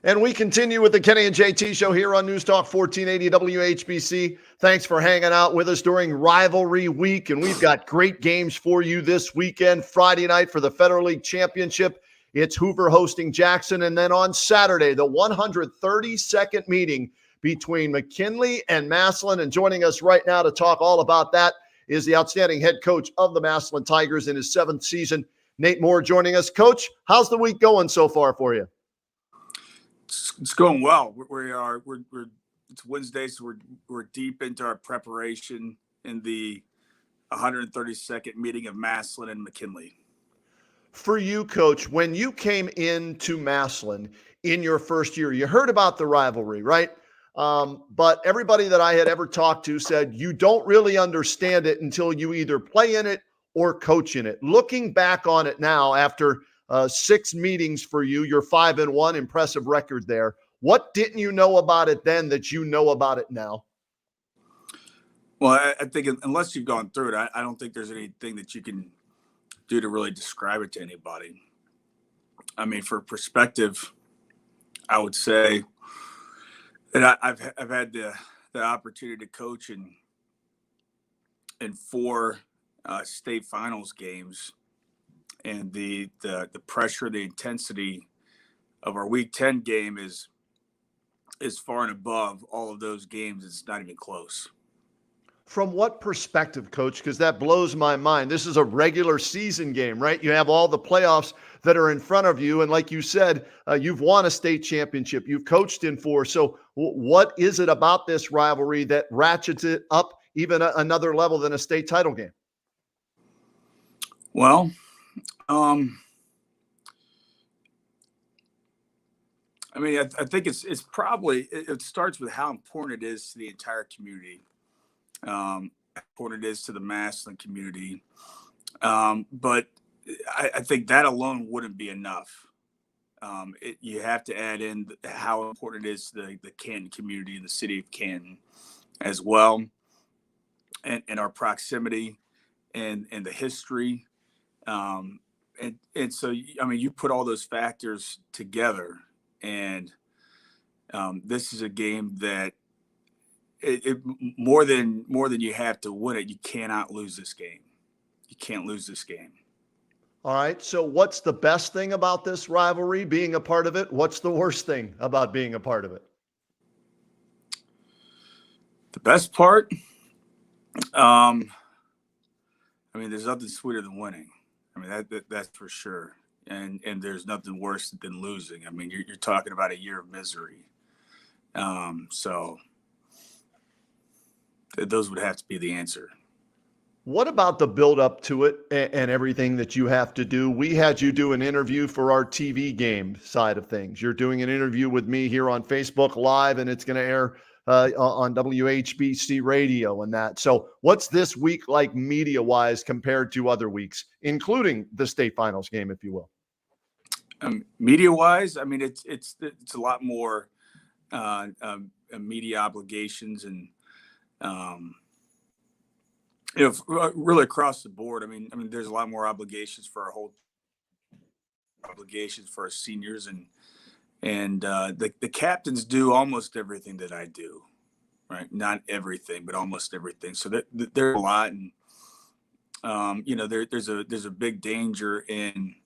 And we continue with the Kenny and JT show here on News Talk 1480 WHBC. Thanks for hanging out with us during rivalry week. And we've got great games for you this weekend. Friday night for the Federal League Championship, it's Hoover hosting Jackson. And then on Saturday, the 132nd meeting between McKinley and Massillon. And joining us right now to talk all about that is the outstanding head coach of the Massillon Tigers in his 7th season, Nate Moore, joining us. Coach, how's the week going so far for you? It's going well. It's Wednesday, so we're deep into our preparation in the 132nd meeting of Massillon and McKinley. For you, Coach, when you came into Massillon in your first year, you heard about the rivalry, right? But everybody that I had ever talked to said you don't really understand it until you either play in it or coach in it. Looking back on it now after 6 meetings for you, you're 5-1, impressive record there. What didn't you know about it then that you know about it now? Well, I think unless you've gone through it, I don't think there's anything that you can do to really describe it to anybody. I mean, for perspective, I would say that I've had the opportunity to coach in 4 state finals games. And the pressure, the intensity of our Week 10 game is far and above all of those games. It's not even close. From what perspective, Coach? Because that blows my mind. This is a regular season game, right? You have all the playoffs that are in front of you. And like you said, you've won a state championship. You've coached in 4. So what is it about this rivalry that ratchets it up even another level than a state title game? Well, I mean, I think it's probably, it starts with how important it is to the entire community, how important it is to the Massillon community. But I think that alone wouldn't be enough. You have to add in how important it is to the Canton community and the city of Canton as well, and our proximity and the history. And so, I mean, you put all those factors together, and this is a game that it more than you have to win it. You cannot lose this game. You can't lose this game. All right. So what's the best thing about this rivalry, being a part of it? What's the worst thing about being a part of it? The best part, I mean, there's nothing sweeter than winning. I mean, that's for sure. And there's nothing worse than losing. I mean, you're talking about a year of misery. So those would have to be the answer. What about the build up to it and everything that you have to do? We had you do an interview for our TV game side of things. You're doing an interview with me here on Facebook Live, and it's going to air on WHBC radio and that. So what's this week like media-wise compared to other weeks, including the state finals game, if you will? Media-wise, I mean, it's a lot more media obligations and really across the board. I mean, there's a lot more obligations for our seniors, and the captains do almost everything that I do, right? Not everything, but almost everything. So there's a lot, and there's a big danger in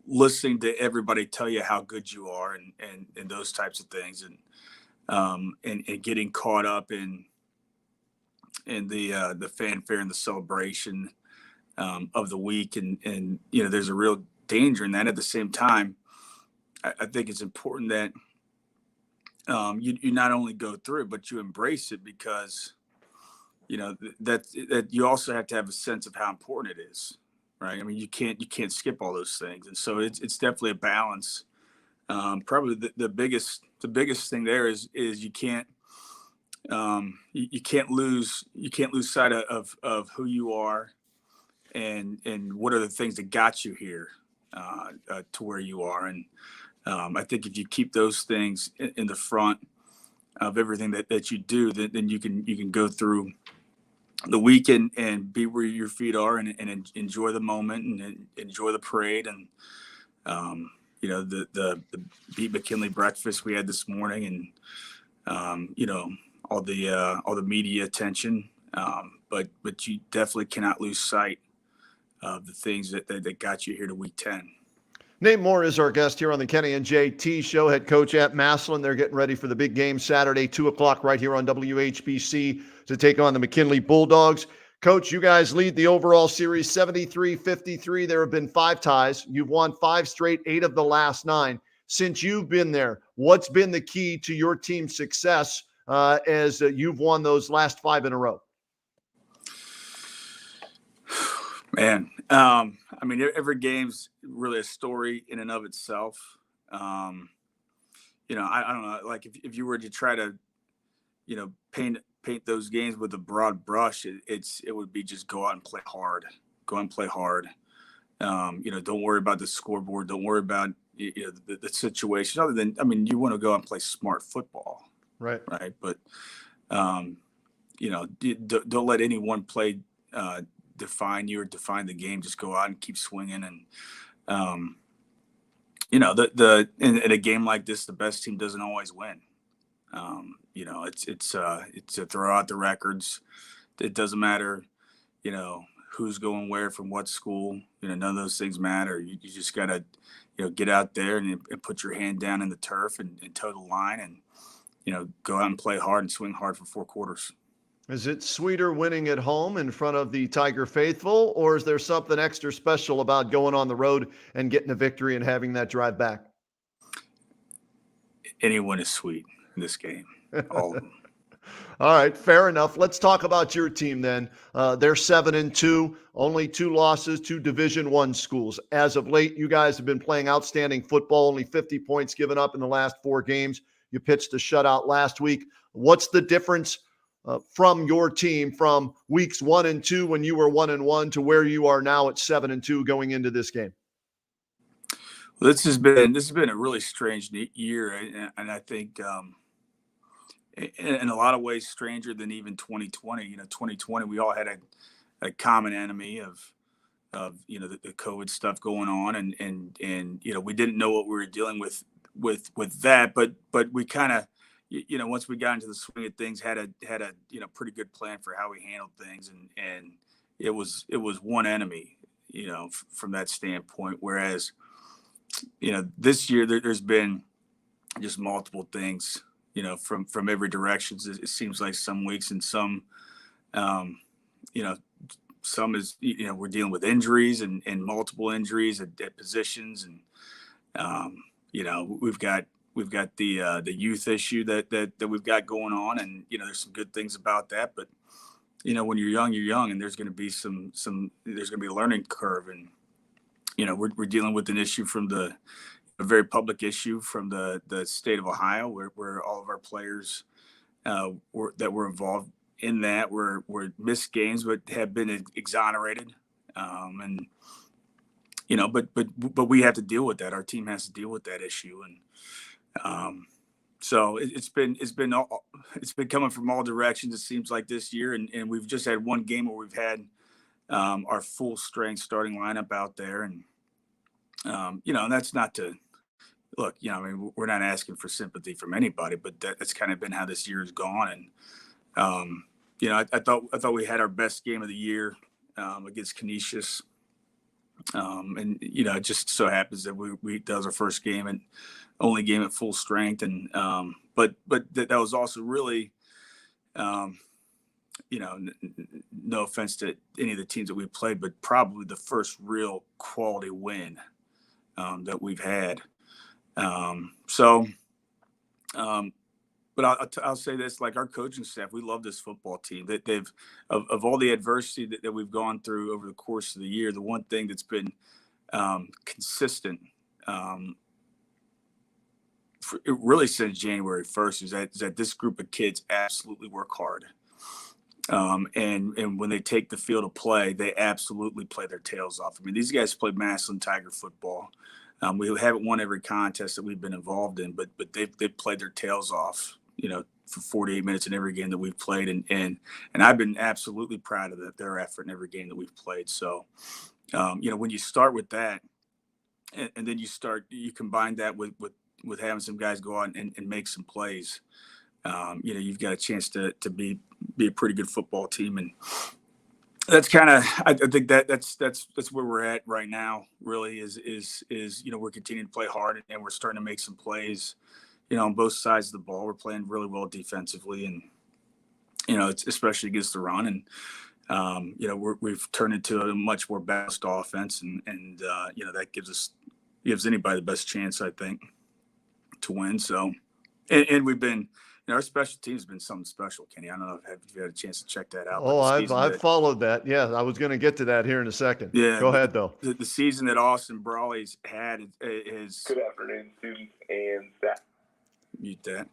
listening to everybody tell you how good you are and those types of things, and getting caught up in the fanfare and the celebration of the week, and there's a real danger in that. At the same time, I think it's important that you not only go through it, but you embrace it, because that you also have to have a sense of how important it is, right? I mean, you can't skip all those things, and so it's definitely a balance. Probably the biggest thing there is you can't lose sight of who you are and what are the things that got you here to where you are. And I think if you keep those things in the front of everything that you do, then you can go through the week and be where your feet are and enjoy the moment and enjoy the parade. And The beat McKinley breakfast we had this morning, and all the media attention, but you definitely cannot lose sight of the things that got you here to week 10. Nate Moore is our guest here on the Kenny and JT Show, head coach at Massillon. They're getting ready for the big game Saturday, 2 o'clock right here on WHBC to take on the McKinley Bulldogs. Coach, you guys lead the overall series 73-53. There have been 5 ties. You've won 5 straight, 8 of the last 9. Since you've been there, what's been the key to your team's success as you've won those last 5 in a row? Man, every game's really a story in and of itself. I don't know, like if you were to try to, paint those games with a broad brush, it would be just go out and play hard. Don't worry about the scoreboard. Don't worry about the situation. Other than, you want to go out and play smart football, right? But don't let any one play define you or define the game. Just go out and keep swinging. And in a game like this, the best team doesn't always win. It's to throw out the records. It doesn't matter, who's going where from what school. None of those things matter. You just gotta, get out there and put your hand down in the turf and toe the line and, go out and play hard and swing hard for 4 quarters. Is it sweeter winning at home in front of the Tiger faithful, or is there something extra special about going on the road and getting a victory and having that drive back? Anyone is sweet in this game. All of them. All right, fair enough. Let's talk about your team then. They're 7-2, only 2 losses to Division I schools. As of late, you guys have been playing outstanding football, only 50 points given up in the last 4 games. You pitched a shutout last week. What's the difference from your team from weeks 1 and 2 when you were 1-1 to where you are now at 7-2 going into this game? Well, this has been a really strange year, and I think in a lot of ways stranger than even 2020. 2020 we all had a common enemy of the COVID stuff going on, and we didn't know what we were dealing with that, but we kind of, once we got into the swing of things, had a pretty good plan for how we handled things, and it was one enemy, from that standpoint. Whereas, this year there's been just multiple things, from every direction. It seems like some weeks and some is, we're dealing with injuries and multiple injuries at positions, and we've got the youth issue that we've got going on, and there's some good things about that, but when you're young, and there's going to be there's going to be a learning curve, and we're dealing with an issue from a very public issue from the state of Ohio, where all of our players that were involved in that were missed games but have been exonerated, and but we have to deal with that. Our team has to deal with that issue, and so it's been coming from all directions, it seems like, this year, and we've just had one game where we've had our full strength starting lineup out there, and and that's not to look, we're not asking for sympathy from anybody, but that's kind of been how this year has gone. And I thought we had our best game of the year against Canisius, and it just so happens that that was our first game and only game at full strength, and but that was also really, no offense to any of the teams that we played, but probably the first real quality win that we've had. But I'll say this, like, our coaching staff, we love this football team. That they've of all the adversity that we've gone through over the course of the year, the one thing that's been consistent really since January 1st is that this group of kids absolutely work hard. And when they take the field of play, they absolutely play their tails off. These guys play Massillon Tiger football. We haven't won every contest that we've been involved in, but they've played their tails off, for 48 minutes in every game that we've played. And I've been absolutely proud of their effort in every game that we've played. So, when you start with that, and then you combine that with having some guys go out and make some plays. You've got a chance to be a pretty good football team, and that's kind of I think that's where we're at right now. Really, is we're continuing to play hard, and we're starting to make some plays. On both sides of the ball, we're playing really well defensively, and it's especially against the run, and we've turned into a much more balanced offense, and that gives anybody the best chance, I think, to win. So, and we've been, our special teams have been something special, Kenny. I don't know if you had a chance to check that out. Oh, I've followed that. Yeah, I was going to get to that here in a second. Yeah, go ahead though. The season that Austin Brawley's had is. Good afternoon, students and staff. Mute that.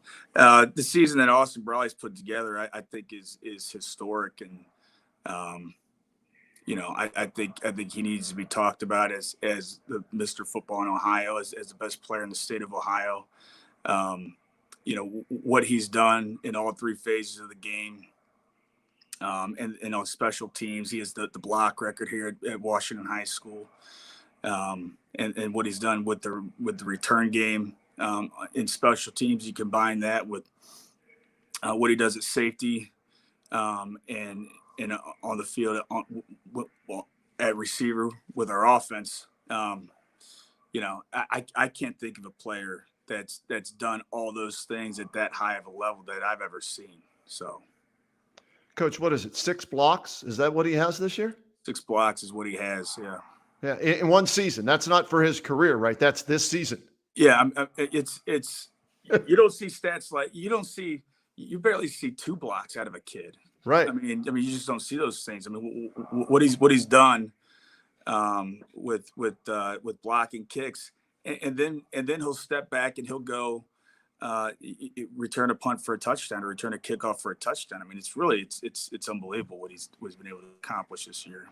The season that Austin Brawley's put together, I think is historic, and I think he needs to be talked about as the Mr. Football in Ohio, as the best player in the state of Ohio. What he's done in all three phases of the game, and on special teams. He has the block record here at Washington High School, and what he's done with the return game. In special teams, you combine that with what he does at safety, and on the field at receiver with our offense. I can't think of a player that's done all those things at that high of a level that I've ever seen. So, Coach, what is it? 6 blocks? Is that what he has this year? 6 blocks is what he has. Yeah. Yeah, in one season. That's not for his career, right? That's this season. Yeah, it's you don't see stats like you barely see 2 blocks out of a kid, right? I mean you just don't see those things. I mean, what he's done with blocking kicks, and then he'll step back and he'll go return a punt for a touchdown or return a kickoff for a touchdown. I mean, it's unbelievable what he's been able to accomplish this year.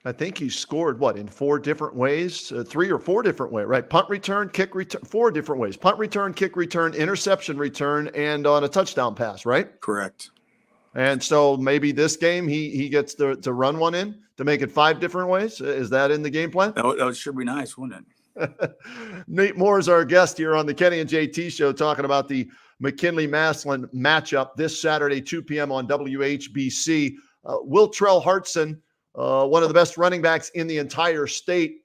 I think he scored in 4 different ways, 3 or 4 different ways, right? Punt return, kick return, 4 different ways: punt return, kick return, interception return, and on a touchdown pass, right? Correct. And so maybe this game he gets to run one in to make it 5 different ways. Is that in the game plan? That would sure be nice, wouldn't it? Nate Moore is our guest here on the Kenny and JT Show, talking about the McKinley Massillon matchup this Saturday, 2 p.m. on WHBC. Will Trell Hartson, one of the best running backs in the entire state,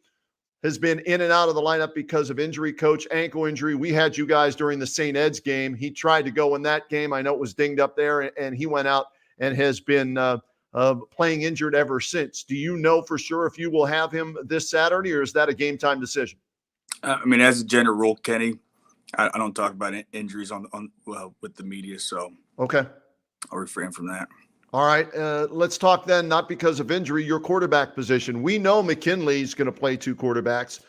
has been in and out of the lineup because of injury, coach, ankle injury. We had you guys during the St. Ed's game. He tried to go in that game. I know it was dinged up there, and he went out and has been playing injured ever since. Do you know for sure if you will have him this Saturday, or is that a game time decision? I mean, as a general rule, Kenny, I don't talk about injuries with the media, so okay, I'll refrain from that. All right, let's talk then, not because of injury, your quarterback position. We know McKinley's going to play 2 quarterbacks.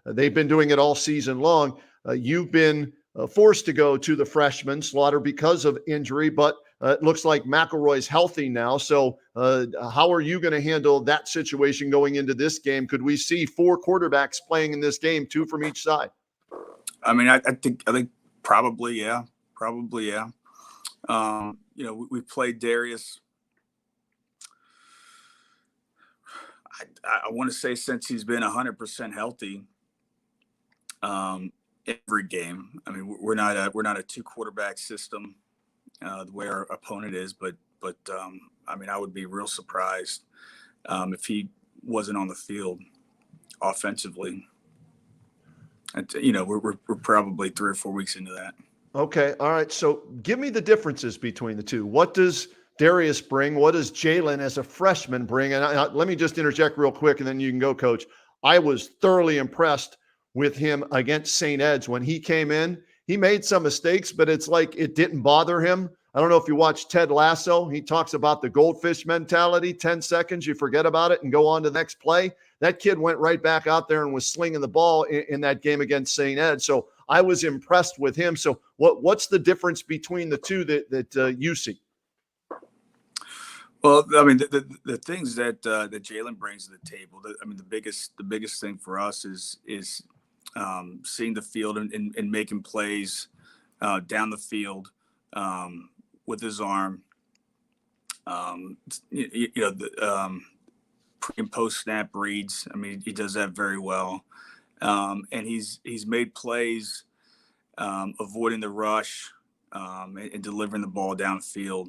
They've been doing it all season long. You've been forced to go to the freshman Slaughter because of injury, but it looks like McElroy's healthy now. So how are you going to handle that situation going into this game? Could we see 4 quarterbacks playing in this game, 2 from each side? I mean, I think probably, yeah. We played Darius. I want to say since he's been 100% healthy, every game. I mean, we're not a 2 quarterback system the way our opponent is, but I mean, I would be real surprised if he wasn't on the field offensively. And, we're probably 3 or 4 weeks into that. Okay. All right. So give me the differences between the 2. What does Darius bring? What does Jalen as a freshman bring? And let me just interject real quick, and then you can go, Coach. I was thoroughly impressed with him against St. Ed's. When he came in, he made some mistakes, but it's like it didn't bother him. I don't know if you watch Ted Lasso. He talks about the goldfish mentality. 10 seconds, you forget about it and go on to the next play. That kid went right back out there and was slinging the ball in that game against St. Ed. So I was impressed with him. So what's the difference between the 2 that you see? Well, I mean, the things that Jalen brings to the table. The biggest thing for us is seeing the field and making plays down the field with his arm. The pre and post snap reads. I mean, he does that very well. And he's made plays, avoiding the rush, and delivering the ball downfield.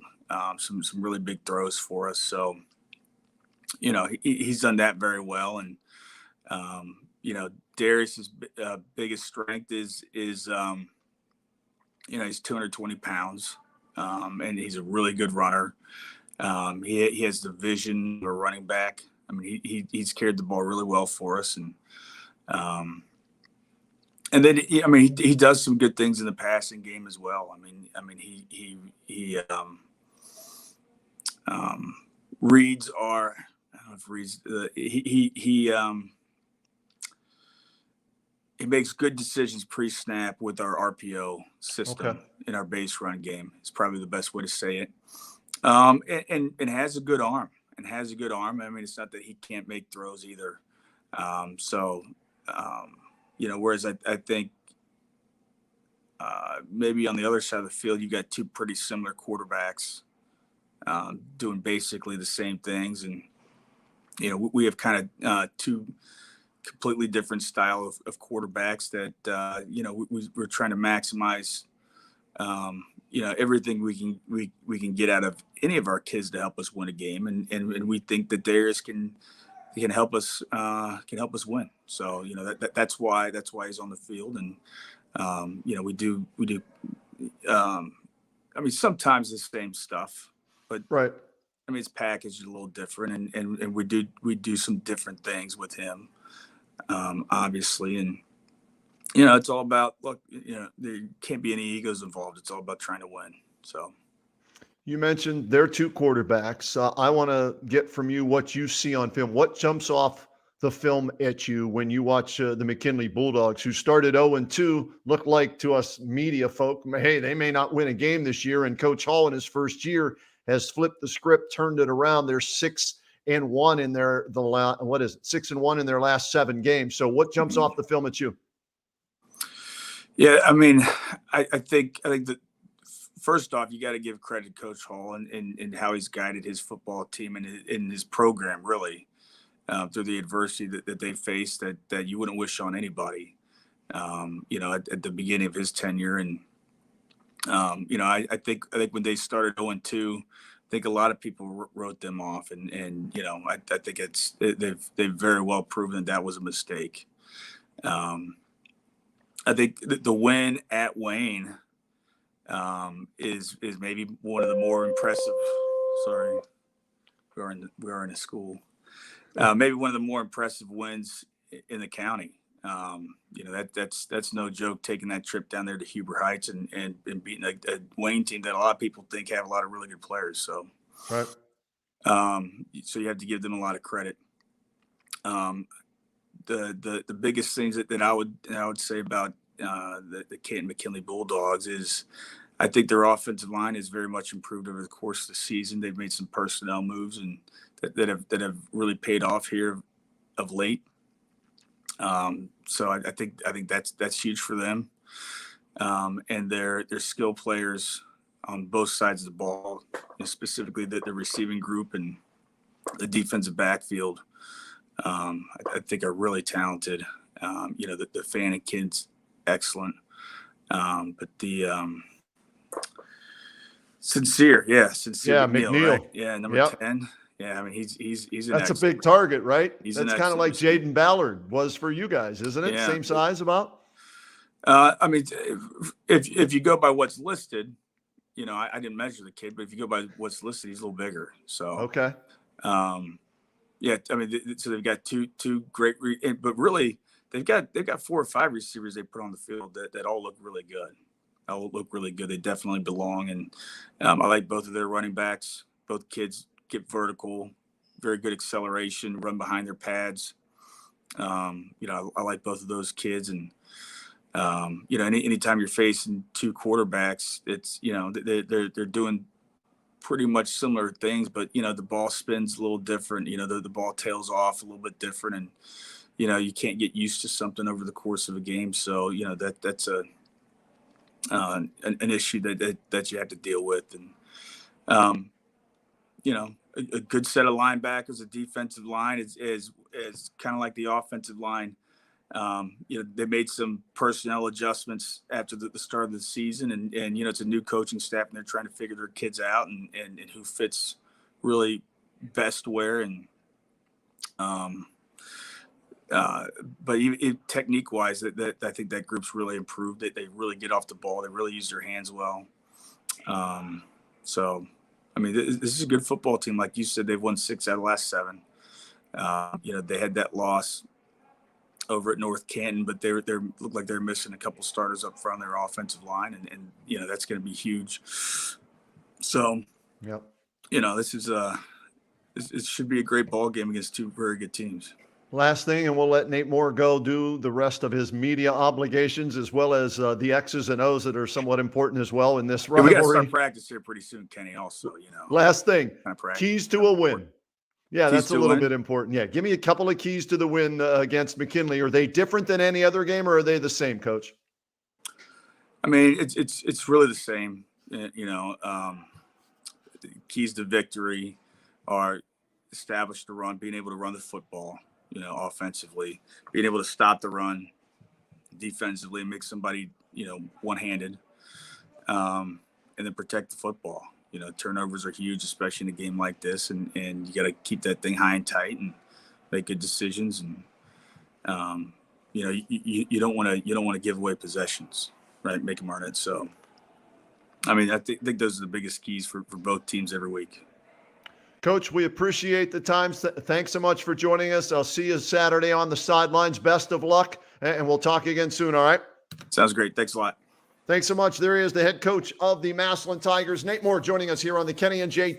Some really big throws for us. So, he's done that very well. And, Darius's biggest strength is he's 220 pounds, and he's a really good runner. He has the vision of a running back. I mean, he's carried the ball really well for us. And then, he does some good things in the passing game as well. He reads our, I don't know if reads, he makes good decisions pre-snap with our RPO system in our base run game. It's probably the best way to say it. And has a good arm. I mean, it's not that he can't make throws either. Whereas I think maybe on the other side of the field, you got two pretty similar quarterbacks doing basically the same things. And, we have kind of two completely different style of quarterbacks that, we're trying to maximize, everything we can get out of any of our kids to help us win a game. And we think that Darius can help us win. So, that's why he's on the field. And, we do, sometimes the same stuff, but right. His package is a little different, and we do some different things with him, obviously. And, it's all about, look, there can't be any egos involved. It's all about trying to win. So. You mentioned there are two quarterbacks. I want to get from you what you see on film. What jumps off the film at you when you watch the McKinley Bulldogs, who started 0-2, look like to us media folk, hey, they may not win a game this year. And Coach Hall in his first year has flipped the script, turned it around. They're 6-1 in 6-1 in their last 7 games. So what jumps off the film at you? Yeah, I think that first off, you got to give credit to Coach Hall and how he's guided his football team and in his program, really, through the adversity that they faced that you wouldn't wish on anybody, at the beginning of his tenure. And, I think when they started 0-2, I think a lot of people wrote them off. And I think they've very well proven that was a mistake. I think the win at Wayne is maybe one of the more impressive. Sorry, we are in a school. Maybe one of the more impressive wins in the county. That's no joke. Taking that trip down there to Huber Heights and beating a Wayne team that a lot of people think have a lot of really good players. So, right. So you have to give them a lot of credit. The biggest things that I would say about the Canton McKinley Bulldogs is I think their offensive line is very much improved over the course of the season. They've made some personnel moves and that have really paid off here of late. So I think that's huge for them. And their skill players on both sides of the ball, specifically the receiving group and the defensive backfield, I think are really talented. The Fannin kid's excellent. But the Sincere McNeil. right? Yeah, number 10. Yeah, he's that's a big target, right? That's kind of like receiver. Jaden Ballard was for you guys, isn't it? Yeah. Same size about? If you go by what's listed, I didn't measure the kid, but if you go by what's listed, he's a little bigger. So okay. So they've got two great, but really they've got 4 or 5 receivers they put on the field that all look really good. They definitely belong, and I like both of their running backs. Both kids get vertical, very good acceleration, run behind their pads. I like both of those kids, and anytime you're facing 2 quarterbacks, it's they're doing pretty much similar things, but the ball spins a little different. The ball tails off a little bit different, and you can't get used to something over the course of a game. So that's an issue that you have to deal with. And a good set of linebackers, a defensive line is kind of like the offensive line. They made some personnel adjustments after the start of the season, and it's a new coaching staff, and they're trying to figure their kids out and who fits really best where. And but even technique wise, that I think that group's really improved. They really get off the ball. They really use their hands well. So, I mean, this is a good football team. Like you said, they've won 6 out of the last 7. They had that loss over at North Canton, but they looked like they're missing a couple starters up front on their offensive line, and that's going to be huge. So, yep. This is it should be a great ball game against 2 very good teams. Last thing, and we'll let Nate Moore go do the rest of his media obligations, as well as the X's and O's that are somewhat important as well in this rivalry. We got to start practice here pretty soon, Kenny. Also, Last thing, keys to a win. Yeah, that's a little bit important. Yeah, give me a couple of keys to the win against McKinley. Are they different than any other game, or are they the same, Coach? I mean, it's really the same. Keys to victory are established to run, being able to run the football, offensively, being able to stop the run defensively, make somebody, one-handed, and then protect the football. Turnovers are huge, especially in a game like this, and you got to keep that thing high and tight and make good decisions. And you don't want to give away possessions, right? Make them earn it. So, I mean, I think those are the biggest keys for both teams every week. Coach, we appreciate the time. Thanks so much for joining us. I'll see you Saturday on the sidelines. Best of luck, and we'll talk again soon. All right. Sounds great. Thanks a lot. Thanks so much. There he is, the head coach of the Massillon Tigers, Nate Moore, joining us here on the Kenny and JT